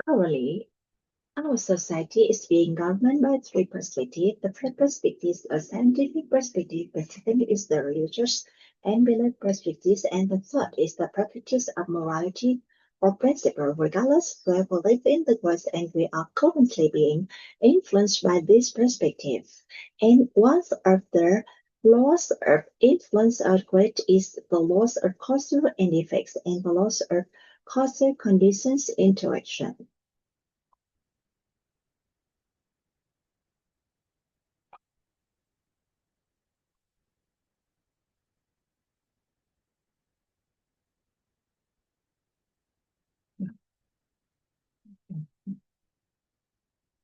Currently, our society is being governed by three perspectives. The first perspective is a scientific perspective, the second is the religious and belief perspectives, and the third is the practice of morality or principle. Regardless, we live in the West and we are currently being influenced by this perspective. And one of the laws of influence are great is the laws of causal and effects and the laws of causal conditions interaction.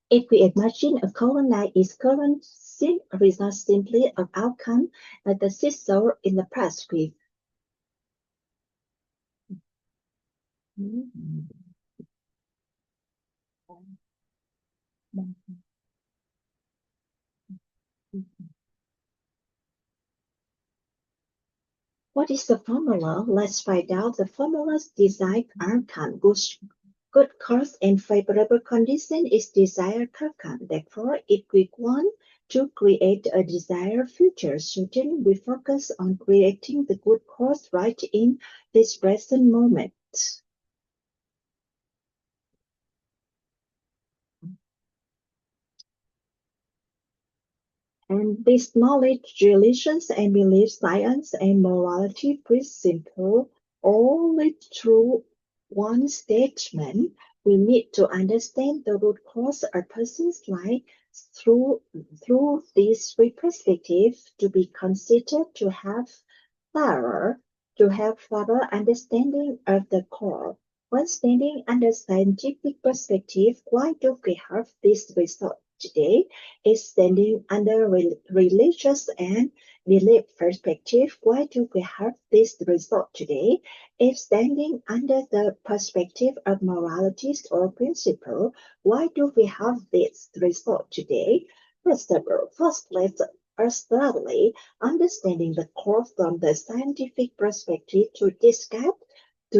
If we imagine a current life is current result simply of outcome like the seesaw in the past script. What is the formula? Let's find out. The formula's desired outcome. Good cause and favorable condition is desired outcome. Therefore, if we want to create a desired future, certainly we focus on creating the good cause right in this present moment. And this knowledge, religions, and belief science and morality principle all lead through one statement. We need to understand the root cause of a person's life through these three perspectives to be considered thorough, to have thorough understanding of the core. When standing under scientific perspective, why do we have this result today? Is standing under religious and belief perspective, why do we have this result today? If standing under the perspective of moralities or principle, why do we have this result today? First let's thoroughly understanding the core from the scientific perspective to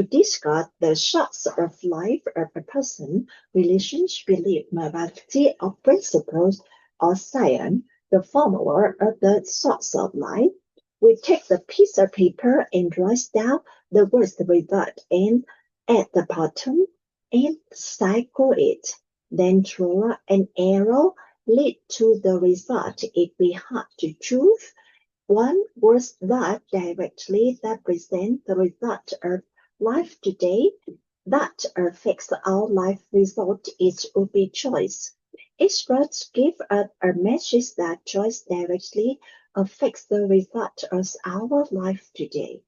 discuss the shocks of life of a person, relations, belief, morality, or principles, or science, the formula of the source of life. We take the piece of paper and write down the words result and at the bottom and cycle it. Then draw an arrow lead to the result if we have to choose one word that directly represents the result of life today that affects our life result. It would be choice. Each word gives us a message that choice directly affects the result of our life today.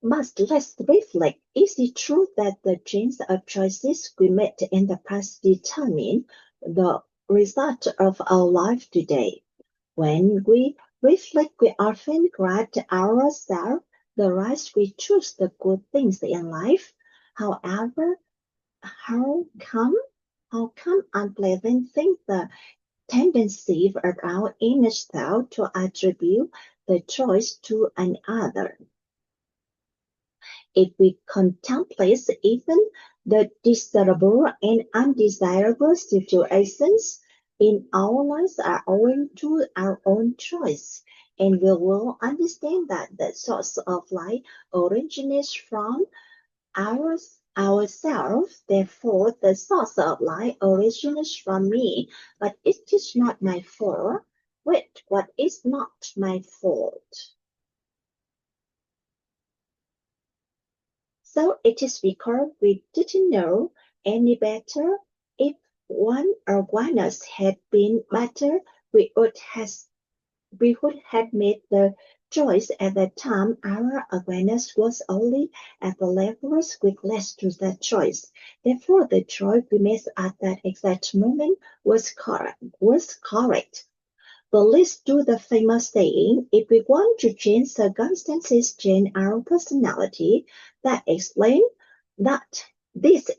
But let's reflect. Is it true that the chains of choices we made in the past determine the result of our life today? When we reflect, we often grant ourselves the right we choose the good things in life. However, how come unpleasant things the tendency of our inner self to attribute the choice to another? If we contemplate even the desirable and undesirable situations in our lives are owing to our own choice, and we will understand that the source of life originates from ourselves. Therefore, the source of life originates from me, but it is not my fault. Wait, what is not my fault? So it is because we didn't know any better. If one awareness had been better, we would have made the choice at that time. Our awareness was only at the levels with less to that choice. Therefore, the choice we made at that exact moment was correct. But let's do the famous saying, if we want to change circumstances, change our personality. This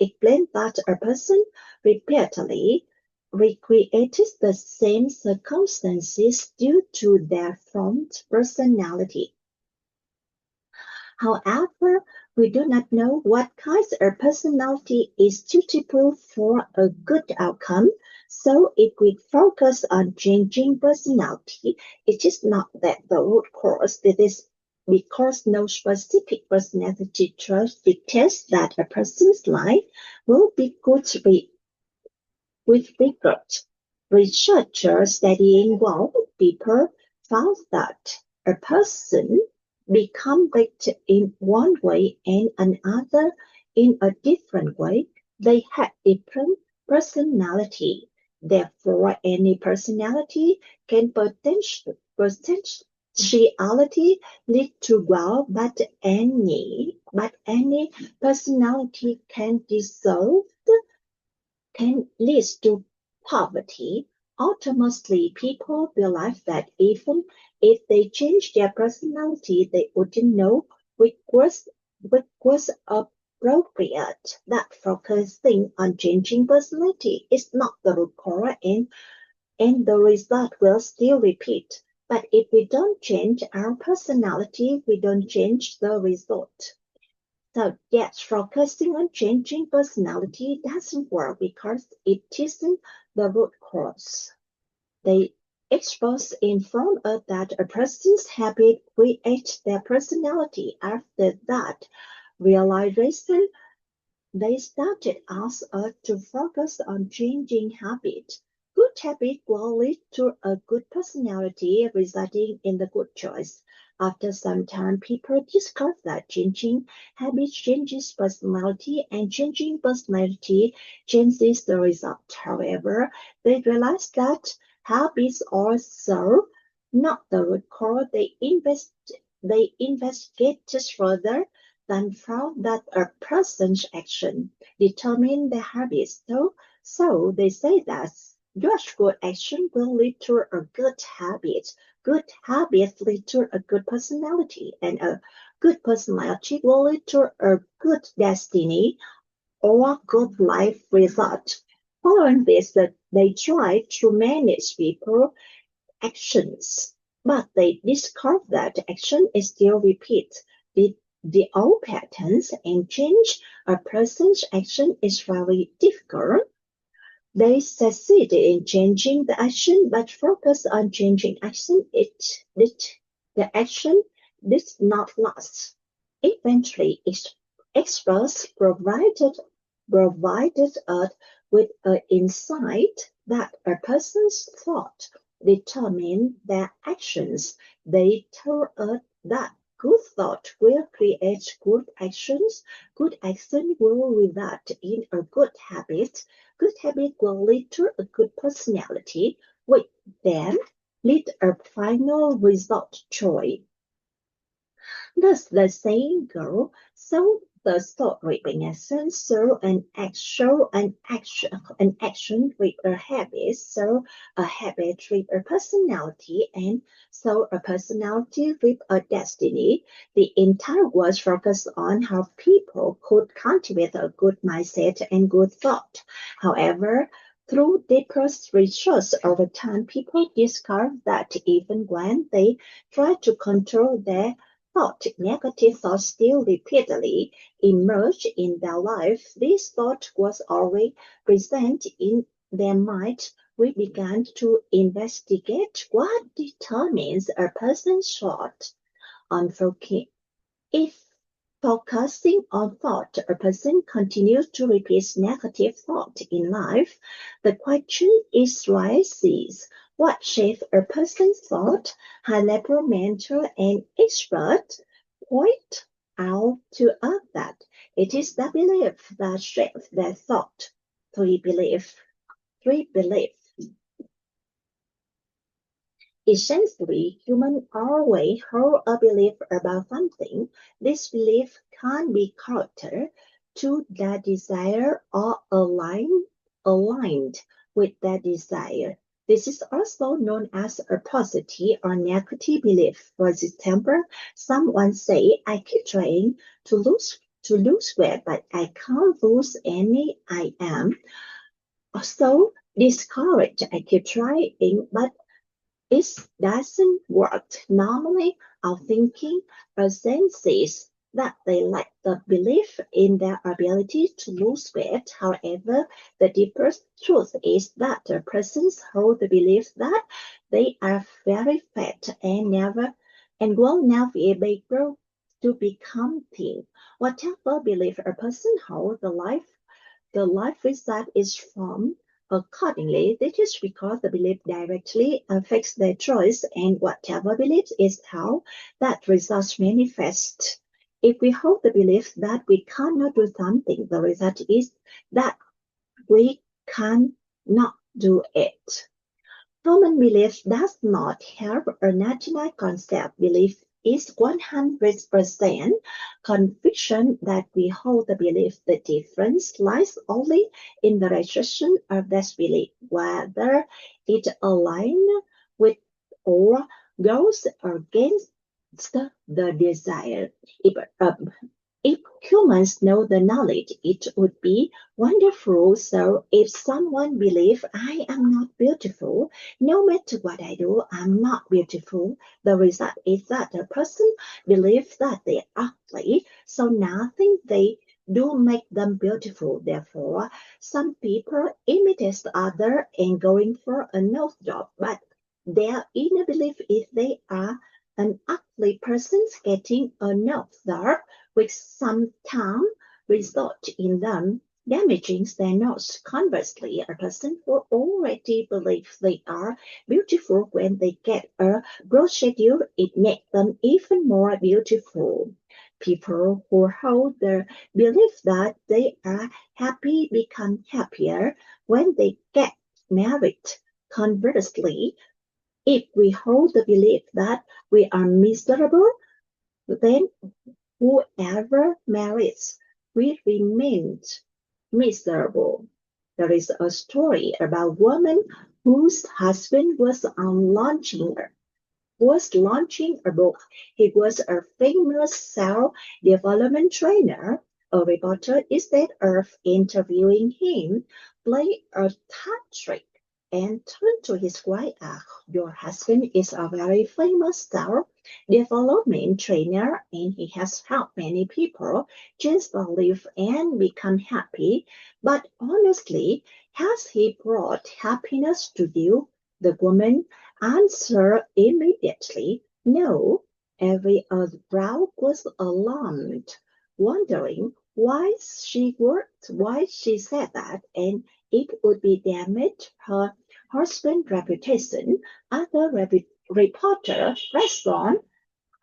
explains that a person repeatedly recreates the same circumstances due to their formed personality. However, We do not know what kind of personality is suitable for a good outcome. So if we focus on changing personality, it is not that the root cause. It is because no specific personality trait dictates that a person's life will be good with regret. Researchers studying well people found that a person become great in one way and another in a different way. They had different personality. Therefore, any personality can potentiality lead to well, but any personality can dissolve can lead to poverty. Ultimately, people realize that even if they change their personality, they wouldn't know which was appropriate. That focusing on changing personality is not the root cause, and the result will still repeat. But if we don't change our personality, we don't change the result. So yes, focusing on changing personality doesn't work because it isn't the root cause. They inform us that a person's habit creates their personality. After that realization, they started us to focus on changing habits. Good habit will lead to a good personality, resulting in the good choice. After some time, people discover that changing habits changes personality, and changing personality changes the result. However, they realize that habits are so not the root cause. They investigated further then found that a person's action determine their habits. So they say that just good action will lead to a good habit. Good habits lead to a good personality, and a good personality will lead to a good destiny or good life result. Following this, they try to manage people actions, but they discover that action is still repeat the old patterns and change a person's action is very difficult. They succeed in changing the action, but focus on changing action. The action did not last. Eventually, experts provided us with an insight that a person's thought determine their actions. They told us that good thought will create good actions. Good action will result in a good habit. Good habit will lead to a good personality, which then lead a final result choice. Thus the saying goes, so the thought reaping action, so an action reap a habit, so a habit reap a personality, and so a personality reap a destiny. The entire world focused on how people could cultivate a good mindset and good thought. However, through deeper research over time, people discovered that even when they try to control their thought, negative thoughts still repeatedly emerge in their life. This thought was already present in their mind. We began to investigate what determines a person's thought on focus. If focusing on thought, a person continues to repeat negative thought in life, the question is rises. What shapes a person's thought? High-level mentor and expert point out to us that it is the belief that shapes their thought. Three beliefs. Essentially, humans always hold a belief about something. This belief can be connected to their desire or aligned with their desire. This is also known as a positive or negative belief. For example, someone say, "I keep trying to lose weight, but I can't lose any. I am so discouraged. I keep trying, but it doesn't work. Normally, our thinking senses that they lack the belief in their ability to lose weight. However, the deeper truth is that the persons hold the belief that they are very fat and will never be able to become thin. Whatever belief a person holds, the life result is formed accordingly. This is because the belief directly affects their choice, and whatever belief is held, that results manifest. If we hold the belief that we cannot do something, the result is that we cannot do it. Common belief does not have a national concept. Belief is 100% conviction that we hold the belief. The difference lies only in the rejection of that belief, whether it aligns with or goes against the desire. If humans know the knowledge, it would be wonderful. So if someone believes I am not beautiful, no matter what I do, I'm not beautiful, the result is that the person believes that they are ugly, so nothing they do make them beautiful. Therefore, some people imitate others and going for a nose job, but their inner belief is they are an ugly person getting a nose job, which sometimes result in them damaging their nose. Conversely, a person who already believes they are beautiful when they get a procedure, it makes them even more beautiful. People who hold the belief that they are happy become happier when they get married. Conversely, if we hold the belief that we are miserable, then whoever marries will remain miserable. There is a story about a woman whose husband was launching a book. He was a famous self-development trainer. A reporter, instead of interviewing him, played a card trick and turned to his wife. Your husband is a very famous self-development trainer, and he has helped many people change their life and become happy. But honestly, has he brought happiness to you? The woman answered immediately, no. Every other brow was alarmed, wondering why she said that, and it would be damage her husband's reputation. Other reporter pressed on,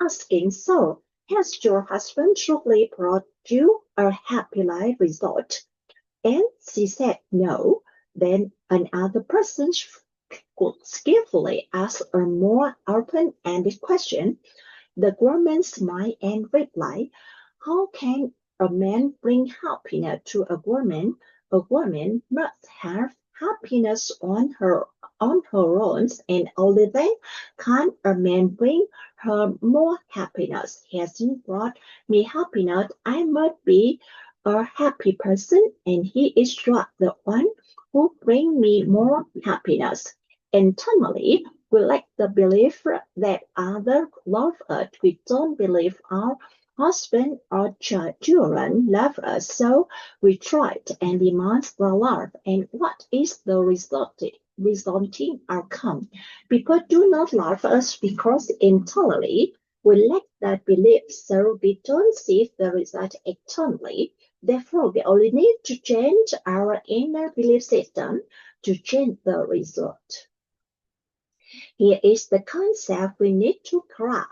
asking, so, has your husband truly brought you a happy life result? And she said no. Then another person could skillfully ask a more open-ended question. The woman smiled and replied, how can a man bring happiness to a woman? A woman must have happiness on her own, and only then can a man bring her more happiness. Has he brought me happiness, I must be a happy person, and he is just the one who bring me more happiness. Internally, we lack the belief that others love us. We don't believe our husband or children love us, so we try and demand the love. And what is the resulting outcome? People do not love us because internally we lack that belief, so we don't see the result externally. Therefore, we only need to change our inner belief system to change the result. Here is the concept we need to craft.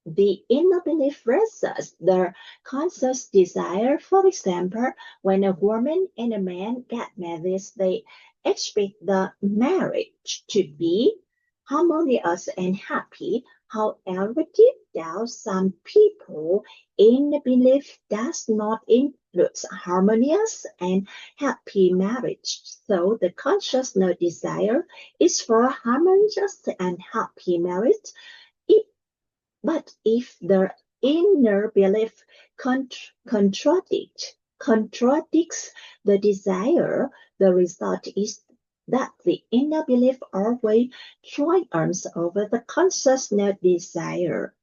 The inner belief versus the conscious desire. For example, when a woman and a man get married, they expect the marriage to be harmonious and happy. However, deep down, some people in the belief does not include harmonious and happy marriage. So the conscious desire is for harmonious and happy marriage. If but if the inner belief contradicts the desire, the result is that the inner belief always triumphs over the conscious desire.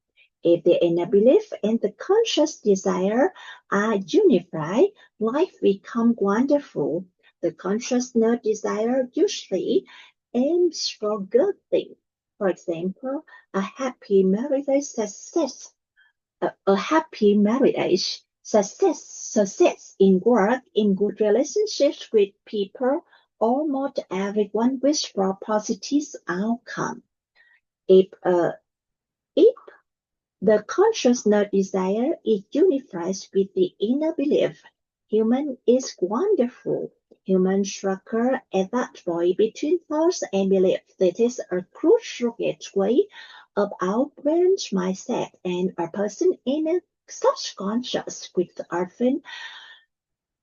If the inner belief and the conscious desire are unified, life becomes wonderful. The conscious desire usually aims for good things. For example, a happy marriage success, success in work, in good relationships with people. Almost everyone wishes for positive outcome. If uh, if the consciousness desire is unified with the inner belief. Human is wonderful. Human struggle at that point between thoughts and belief. That is a crucial gateway of our brain's mindset and a person in a subconscious with often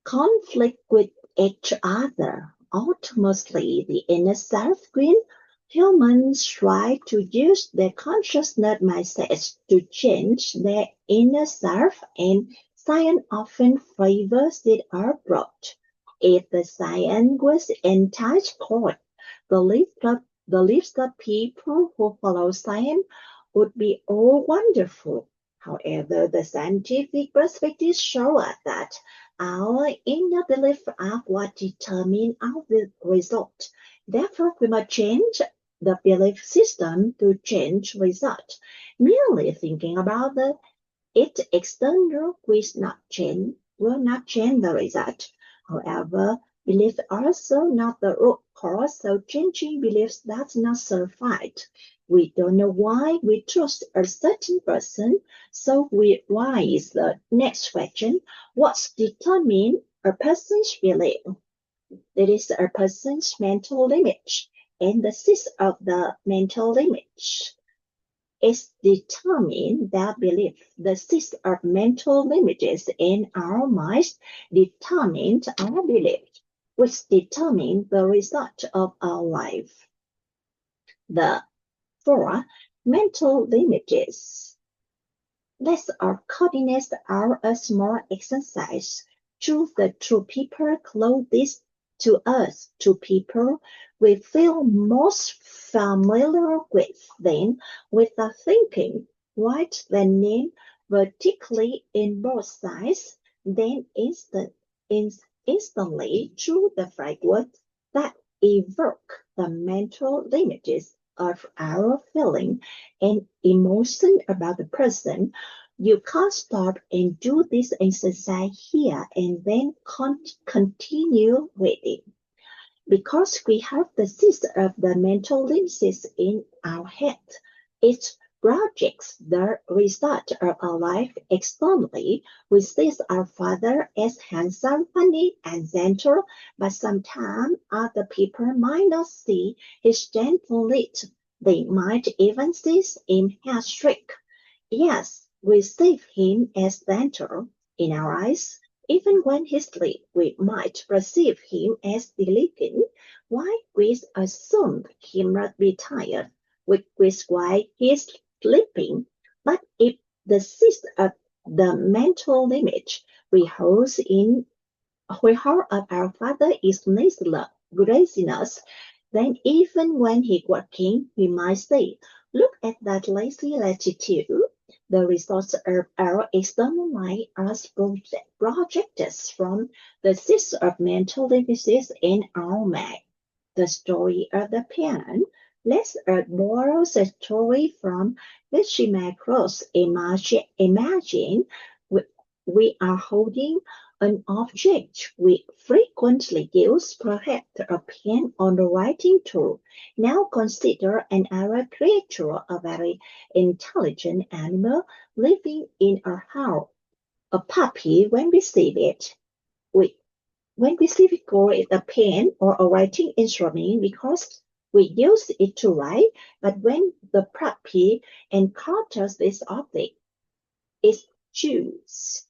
conflict with each other. Ultimately, the inner self wins. Humans try to use their consciousness mindset to change their inner self, and science often favors the approach. If the science was entirely correct, the lives of people who follow science would be all wonderful. However, the scientific perspective shows us that our inner beliefs are what determine our result. Therefore, we must change the belief system to change result. Merely thinking about it external will not change the result. However, belief also not the root cause, so changing beliefs does not suffice. We don't know why we trust a certain person, so we raise the next question: what determines a person's belief? That is a person's mental image, and the system of the mental image is determined that belief. The system of mental images in our minds determines our belief, which determines the result of our life. The four mental images. Let's coordinate our small exercise. Choose the two people closest to us, two people we feel most familiar with. Then, without thinking, write the name vertically in both sides. Then instantly choose the fragments that evoke the mental images of our feeling and emotion about the person. You can't stop and do this exercise here and then continue with it. Because we have the system of the mental images in our head, it projects the result of our life externally. We see our father as handsome, funny, and gentle, but sometimes other people might not see his gentleness. They might even see him as strict. Yes, we see him as gentle in our eyes. Even when he sleeps, we might perceive him as delicate. Why we assume he must be tired, which is why he is sleeping. But if the system of the mental image we hold of our Father is laziness, then even when he working, we might say, look at that lazy latitude. The results of our external mind are projected from the system of mental images in our mind. The story of the pen. Let's borrow the story from Vichy Macross. Imagine we are holding an object we frequently use, perhaps a pen on the writing tool. Now consider an other creature, a very intelligent animal living in a house. A puppy, when we see it, we call it a pen or a writing instrument because we use it to write. But when the puppy encounters this object, it chews.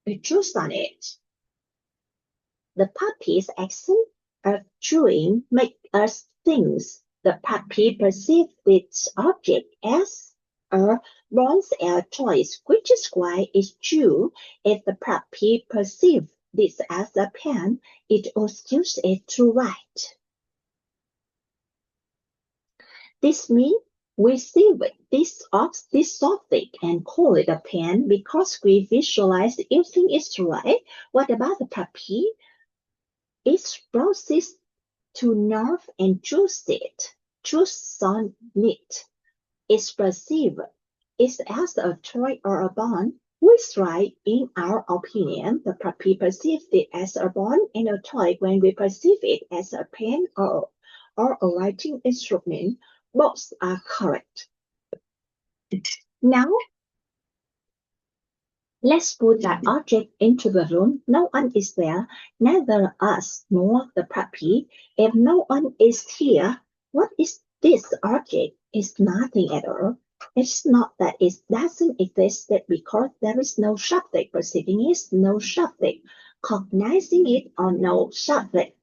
It chews on it. The puppy's action of chewing makes us think the puppy perceives this object as a bronze air choice, which is why it chews. If the puppy perceives this as a pen, it will use it to write. This means We see this object and call it a pen because we visualize using it, right? What about the puppy? It browses to nerve and choose on it. It's perceived is as a toy or a bond. Which, right, in our opinion, the puppy perceives it as a bond and a toy when we perceive it as a pen or a writing instrument. Both are correct. Now, let's put that object into the room. No one is there, neither us nor the puppy. If no one is here, what is this object? It's nothing at all. It's not that it doesn't exist that because there is no subject perceiving it, no subject cognizing it, or no subject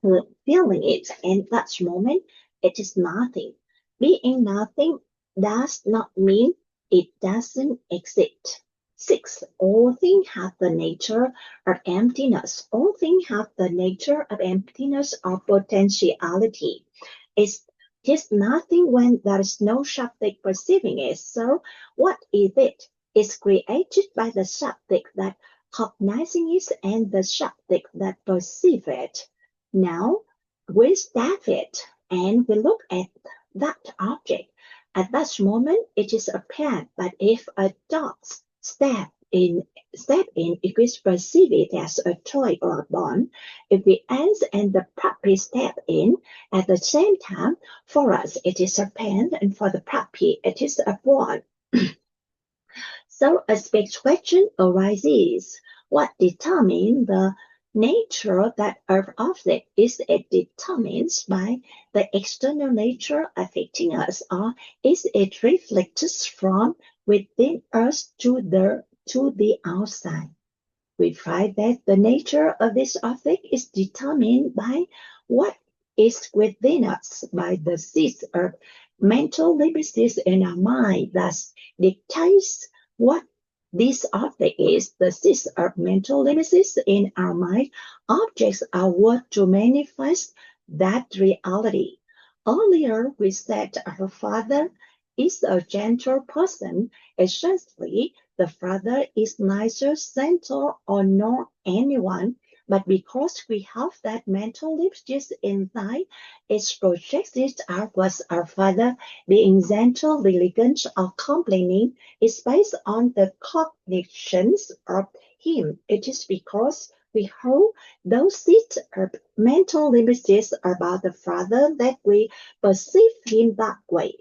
feeling it. And that moment, it is nothing. Being nothing does not mean it doesn't exist. 6. All things have the nature of emptiness. All things have the nature of emptiness or potentiality. It's just nothing when there is no subject perceiving it. So what is it? It's created by the subject that cognizing it and the subject that perceive it. Now we step it and we look at that object. At that moment, it is a pen, but if a dog step in, if we perceive it as a toy or a bond, if the ants and the puppy step in at the same time, for us it is a pen, and for the puppy it is a bond. So a big question arises: what determines the nature that of object? Is it determined by the external nature affecting us, or is it reflected from within us to the outside? We find that the nature of this object is determined by what is within us, by the seeds of mental liberties in our mind that dictates what this object is. The seeds of mental liberties in our mind, objects are what to manifest that reality. Earlier, we said our Father is a gentle person. Essentially, the Father is neither gentle or nor anyone, but because we have that mental liberties inside, it projects outwards our Father being gentle, elegant, or complaining is based on the cognitions of Him. It is because we hold those seeds of mental liberties about the Father that we perceive Him that way.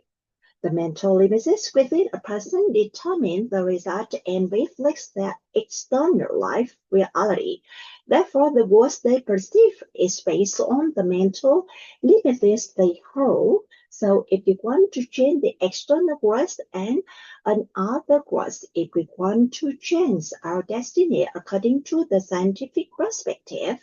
The mental limits within a person determine the result and reflects their external life reality. Therefore, the words they perceive is based on the mental limits they hold. So if we want to change the external words and another words, if we want to change our destiny according to the scientific perspective,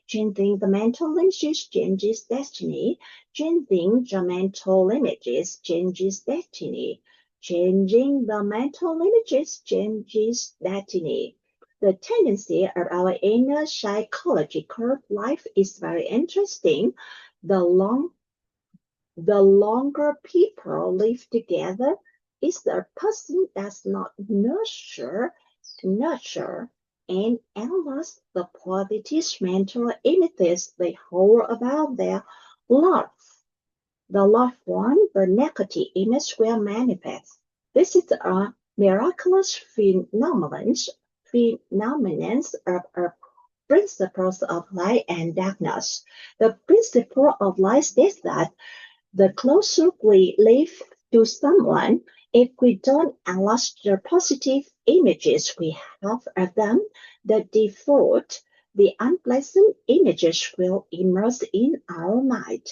changing the mental images changes destiny. Changing the mental images changes destiny. Changing the mental images changes destiny. The tendency of our inner psychological life is very interesting. The longer people live together, is the person does not nurture and analyze the positive mental images they hold about their life. The loved one, the negative image will manifest. This is a miraculous phenomenon of principles of light and darkness. The principle of light states that the closer we live to someone, if we don't analyze the positive images we have of them, the default, the unpleasant images will emerge in our mind.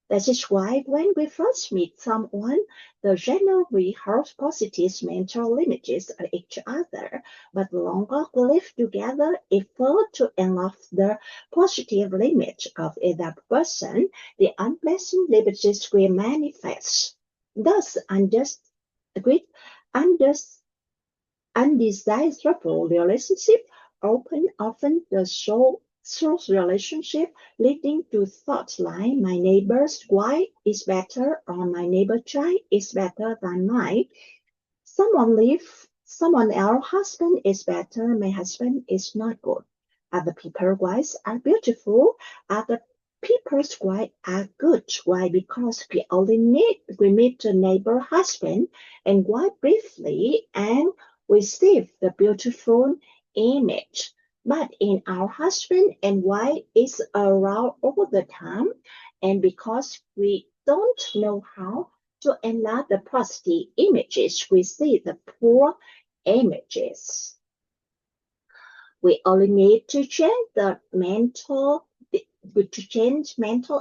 That is why when we first meet someone, the generally have positive mental images of each other, but the longer we live together, effort to enlarge the positive image of either person, the unpleasant liberties will manifest. Thus, undesirable relationship often the through relationship leading to thoughts like my neighbor's wife is better or my neighbor's child is better than mine. Someone else's husband is better, my husband is not good. Other people's wives are beautiful, other people's wives are good. Why? Because we meet the neighbor husband and wife briefly and we see the beautiful image. But in our husband and wife is around all the time, and because we don't know how to enlarge the positive images, we see the poor images. We only need to change the mental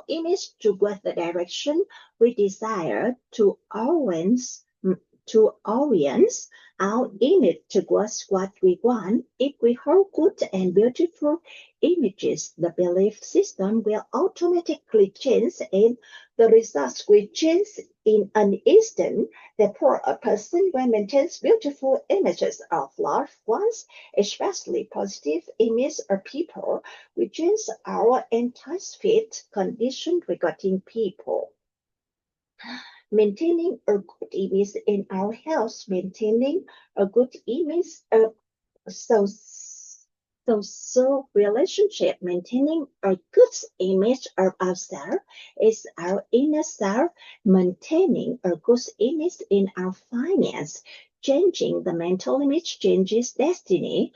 image towards the direction we desire to orient our image towards what we want. If we hold good and beautiful images, the belief system will automatically change and the results will change in an instant. Therefore, a person when maintains beautiful images of loved ones, especially positive images of people, we change our entire fit condition regarding people. Maintaining a good image in our health, maintaining a good image of social relationship, maintaining a good image of ourselves is our inner self, maintaining a good image in our finance, changing the mental image changes destiny.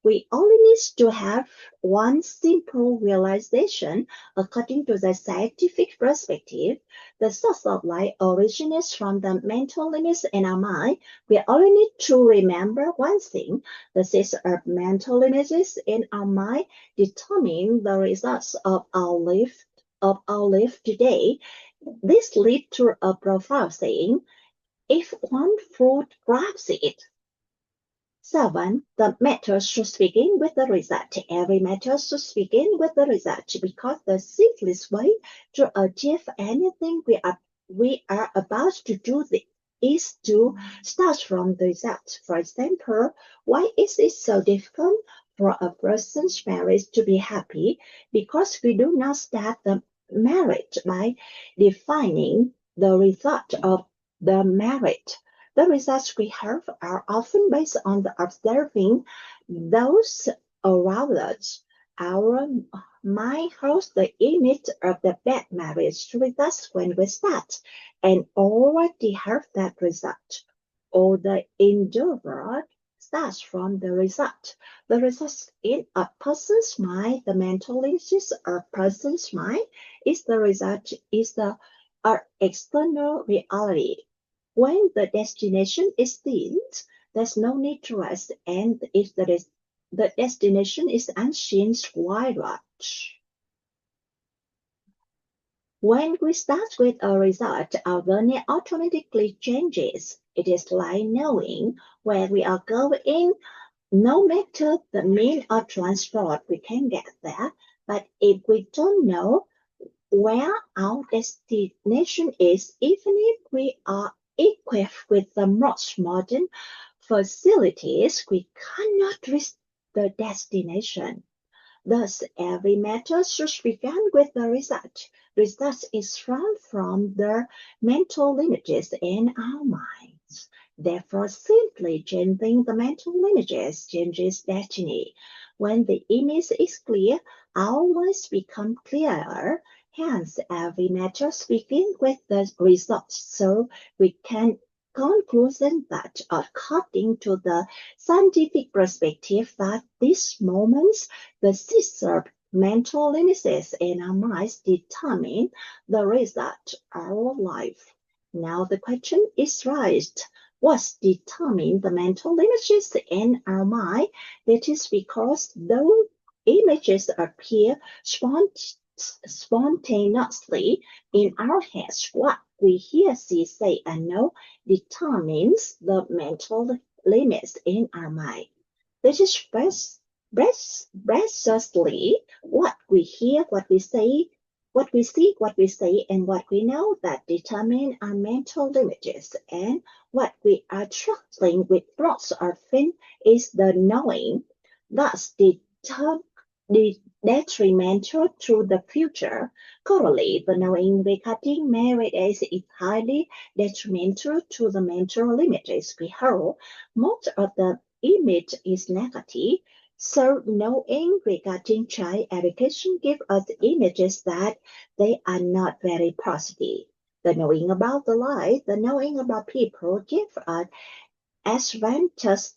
We only need to have one simple realization. According to the scientific perspective, the source of light originates from the mental limits in our mind. We only need to remember one thing. The six of mental images in our mind determine the results of our life today. This leads to a profound saying, if one fruit grabs it, 7. The method should begin with the result. Every method should begin with the result because the simplest way to achieve anything we are about to do is to start from the result. For example, why is it so difficult for a person's marriage to be happy? Because we do not start the marriage by defining the result of the marriage. The results we have are often based on the observing those around us. Our mind holds the image of the bad marriage results when we start and already have that result. Or the endeavor starts from the result. The results in a person's mind, the mental images of a person's mind is the result, is the external reality. When the destination is seen, there's no need to rest, and if the destination is unseen, why rush? When we start with a result, our learning automatically changes. It is like knowing where we are going. No matter the means of transport, we can get there. But if we don't know where our destination is, even if we are equipped with the most modern facilities, we cannot reach the destination. Thus, every method should begin with the result. Result is from the mental images in our minds. Therefore, simply changing the mental images changes destiny. When the image is clear, our lives become clearer. Hence, every method begins with the results, so we can conclusion that according to the scientific perspective that these moments, the scissor mental images in our minds determine the result of our life. Now the question is raised. What determines the mental images in our mind? That is because those images appear spontaneously in our heads. What we hear, see, say, and know determines the mental limits in our mind. This is precisely what we hear, what we say, what we see, what we say, and what we know that determine our mental images. And what we are struggling with lots often is the knowing. Thus, detrimental to the future. Currently, the knowing regarding marriage is highly detrimental to the mental images we hold. Most of the image is negative. So knowing regarding child education gives us images that they are not very positive. The knowing about the life, the knowing about people give us advantages,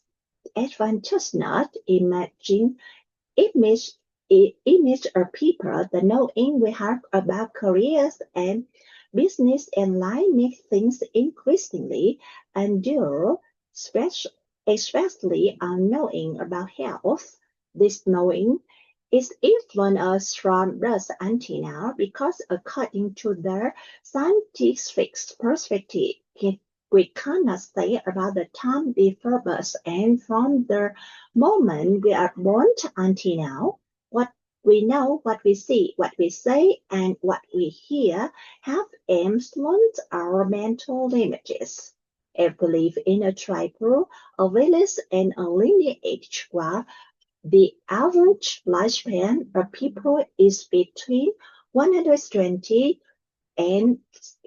not imagine image image of people, the knowing we have about careers and business and life makes things increasingly endure, especially on knowing about health. This knowing is influenced us from birth until now because according to the scientific perspective, we cannot say about the time before birth and from the moment we are born until now, what we know, what we see, what we say, and what we hear have influenced our mental images. If we live in a tribe, a village, and a lineage where the average lifespan of people is between 120 and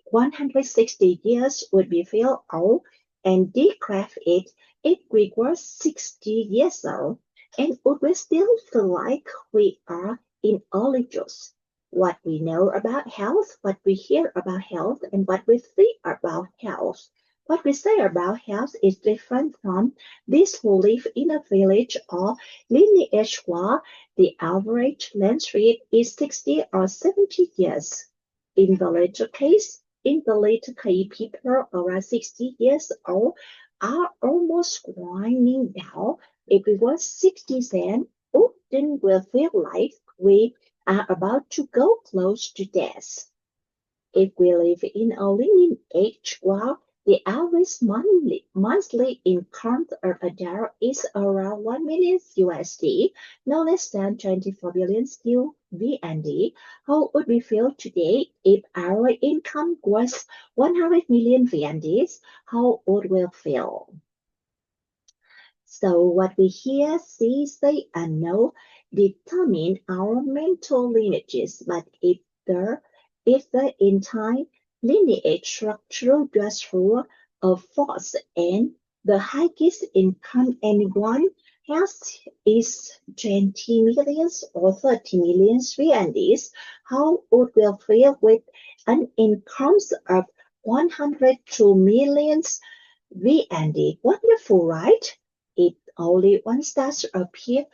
160 years would be feel old and decrepit if we were 60 years old, and would we still feel like we are in early youth. What we know about health, what we hear about health, and what we think about health. What we say about health is different from these who live in a village or lineage where the average lifespan is 60 or 70 years. In the latter case, people around 60 years old are almost winding down. If we were 60 then, often will feel like we are about to go close to death. If we live in a living age where the average monthly income of adult is around 1 million USD, no less than 24 billion VND, how would we feel today if our income was 100 million VNDs? How would we feel? So what we hear, see, say, and know determine our mental lineages, but if the entire lineage structure just through a force and the highest income anyone has is 20 millions or 30 millions VNDs, how would we feel with an income of 102 millions VND? Wonderful, right? If only one star appear,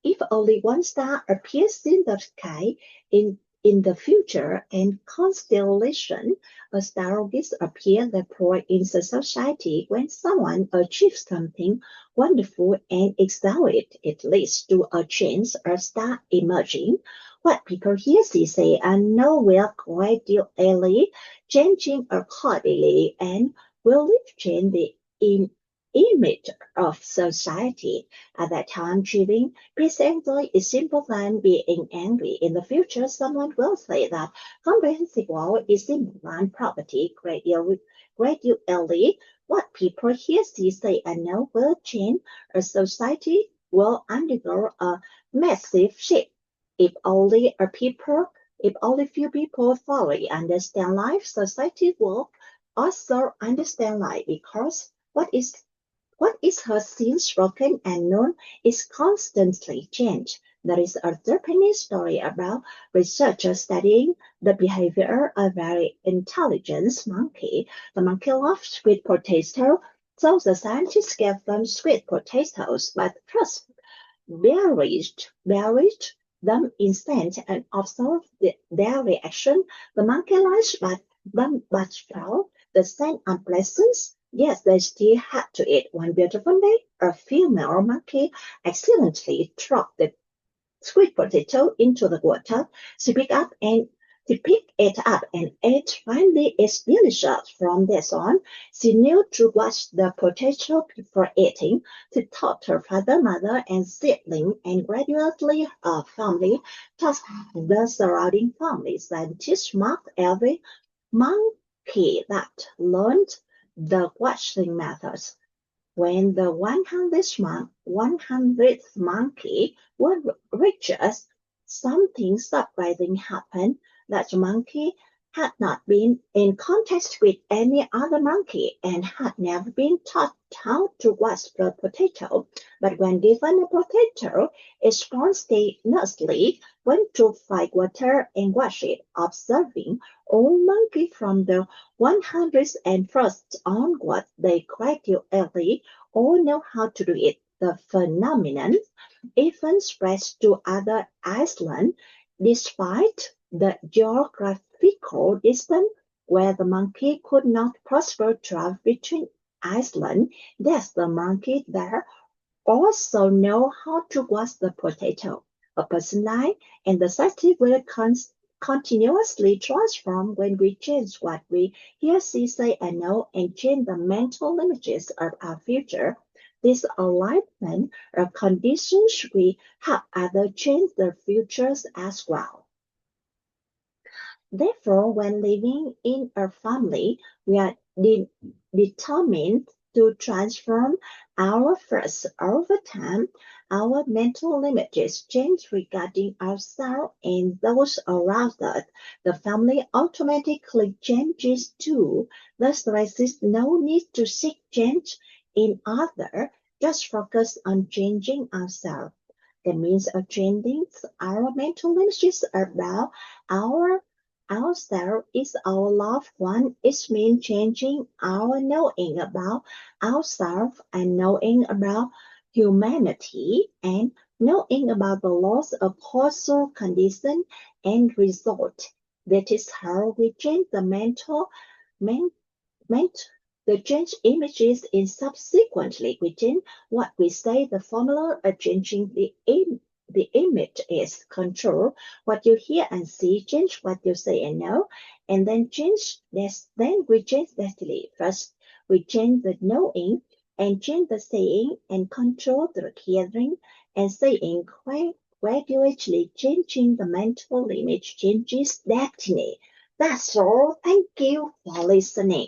if only one star appears in the sky in the future and constellation, a star will appear the point in the society when someone achieves something wonderful and excellent. It leads to a chance of star emerging. What people hear, see, say, and know will gradually changing accordingly and will change the image of society. At that time, achieving peace and joy is simple than being angry. In the future, someone will say that comprehensive world is simple than property. Gradually, what people hear, see, say, and know will change. A society will undergo a massive shift. If only few people thoroughly understand life, society will also understand life because what is heard, seen, spoken, and known is constantly changed. There is a Japanese story about researchers studying the behavior of a very intelligent monkey. The monkey loved sweet potato, so the scientists gave them sweet potatoes, but first buried them instead and observed their reaction. The monkey liked but felt the same unpleasant. Yes, they still had to eat. One beautiful day, a female monkey accidentally dropped the sweet potato into the water. She picked it up and ate. Finally, it's delicious. From that on, she knew to wash the potato before eating. She taught her father, mother, and sibling, and gradually her family taught the surrounding families. Scientists marked every monkey that learned the washing methods. When the 100th monkey was reaches something surprising happened, that the monkey had not been in contact with any other monkey and had never been taught how to wash the potato. But when given a potato, it spontaneously went to find water and wash it, observing all monkeys from the 101st onward. They gradually all know how to do it. The phenomenon even spreads to other islands, despite the geographical distance where the monkey could not possibly travel between islands. Thus, the monkey there also know how to wash the potato. A person life and the society will continuously transform when we change what we hear, see, say, and know, and change the mental images of our future. This alignment of conditions we help others change their futures as well. Therefore, when living in a family, we are determined to transform our first over time. Our mental images change regarding ourselves and those around us. The family automatically changes too. Thus, there exists no need to seek change in others, just focus on changing ourselves. The means of changing our mental images about our ourselves is our loved one. It means changing our knowing about ourselves and knowing about humanity and knowing about the laws of causal condition and result. That is how we change the men, meant the change images in subsequently within what we say the formula of changing the image is control what you hear and see, change what you say and know, and then change this. Then we change destiny. First, we change the knowing and change the saying and control the hearing and saying. Gradually changing the mental image changes destiny. That's all. Thank you for listening.